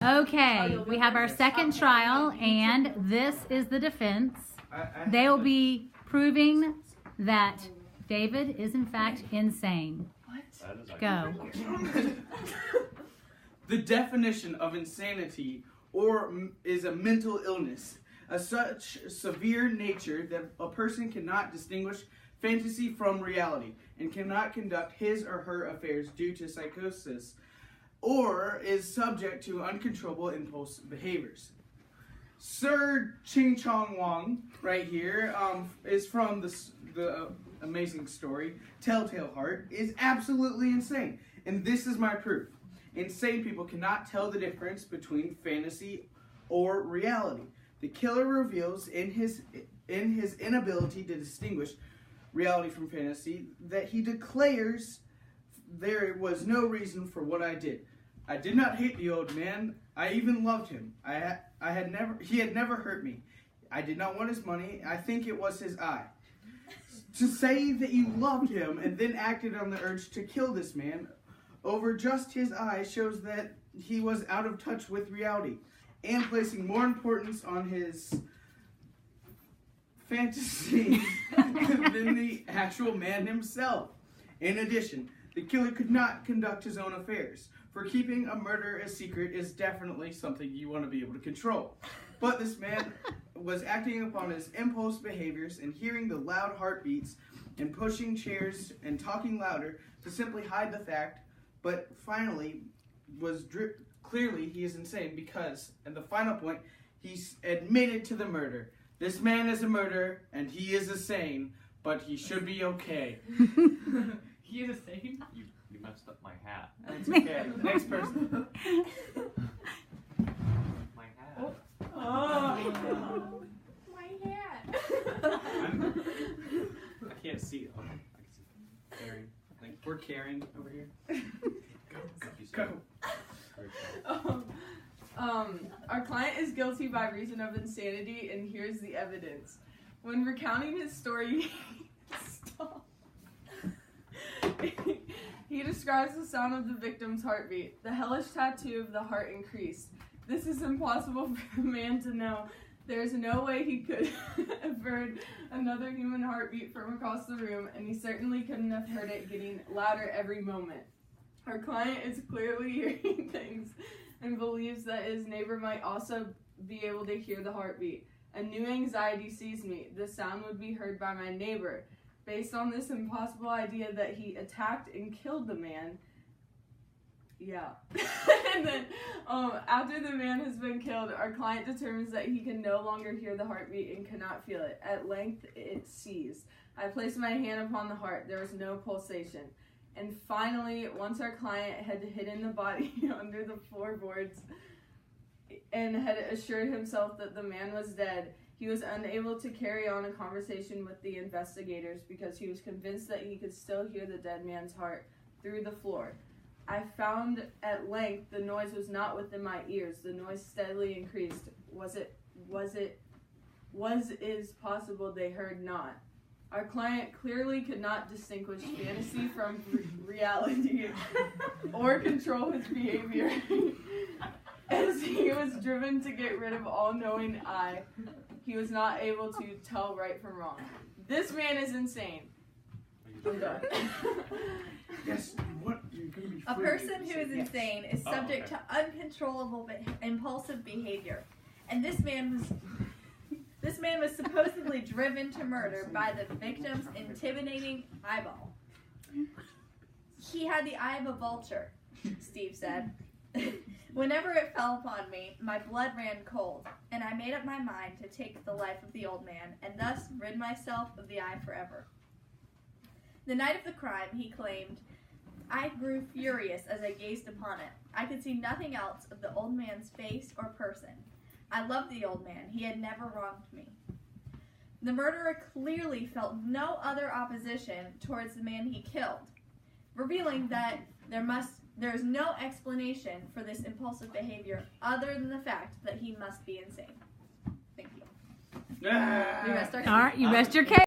Okay, we have our second trial, and this is the defense. They will be proving that David is in fact insane. What? Go. The definition of insanity is a mental illness of such severe nature that a person cannot distinguish fantasy from reality and cannot conduct his or her affairs due to psychosis, or is subject to uncontrollable impulse behaviors. Sir Ching Chong Wong, right here, is from the amazing story Telltale Heart, is absolutely insane. And this is my proof. Insane people cannot tell the difference between fantasy or reality. The killer reveals in his inability to distinguish reality from fantasy that he declares there was no reason for what I did. I did not hate the old man. I even loved him. He had never hurt me. I did not want his money. I think it was his eye. To say that you loved him and then acted on the urge to kill this man over just his eye shows that he was out of touch with reality and placing more importance on his fantasy than the actual man himself. In addition, the killer could not conduct his own affairs. For keeping a murder a secret is definitely something you want to be able to control. But this man was acting upon his impulse behaviors and hearing the loud heartbeats and pushing chairs and talking louder to simply hide the fact, but finally clearly he is insane because, at the final point, he's admitted to the murder. This man is a murderer and he is insane, but he should be okay. He is insane? You messed up my hat. That's okay. Next person. My hat. Oh. My hat. I can't see. Oh, I can see. Caring. I think we're caring over here. Go. Our client is guilty by reason of insanity, and here's the evidence. When recounting his story, stop. He describes the sound of the victim's heartbeat. The hellish tattoo of the heart increased. This is impossible for the man to know. There is no way he could have heard another human heartbeat from across the room, and he certainly couldn't have heard it getting louder every moment. Our client is clearly hearing things and believes that his neighbor might also be able to hear the heartbeat. A new anxiety seized me. The sound would be heard by my neighbor. Based on this impossible idea that he attacked and killed the man, and then after the man has been killed, our client determines that he can no longer hear the heartbeat and cannot feel it. At length, it ceased. I placed my hand upon the heart. There was no pulsation. And finally, once our client had hidden the body under the floorboards and had assured himself that the man was dead, he was unable to carry on a conversation with the investigators because he was convinced that he could still hear the dead man's heart through the floor. I found at length the noise was not within my ears. The noise steadily increased. Was it possible they heard not? Our client clearly could not distinguish fantasy from reality or control his behavior. As he was driven to get rid of all-knowing eye, he was not able to tell right from wrong. This man is insane. I'm done. Yes, what? You're gonna be A free. person who is insane is subject to uncontrollable impulsive behavior, and this man was supposedly driven to murder by the victim's intimidating eyeball. He had the eye of a vulture, Steve said. Whenever it fell upon me, my blood ran cold, and I made up my mind to take the life of the old man, and thus rid myself of the eye forever. The night of the crime, he claimed, I grew furious as I gazed upon it. I could see nothing else of the old man's face or person. I loved the old man. He had never wronged me. The murderer clearly felt no other opposition towards the man he killed, revealing that there is no explanation for this impulsive behavior other than the fact that he must be insane. Thank you. Ah. We rest our case. All right, you rest your case.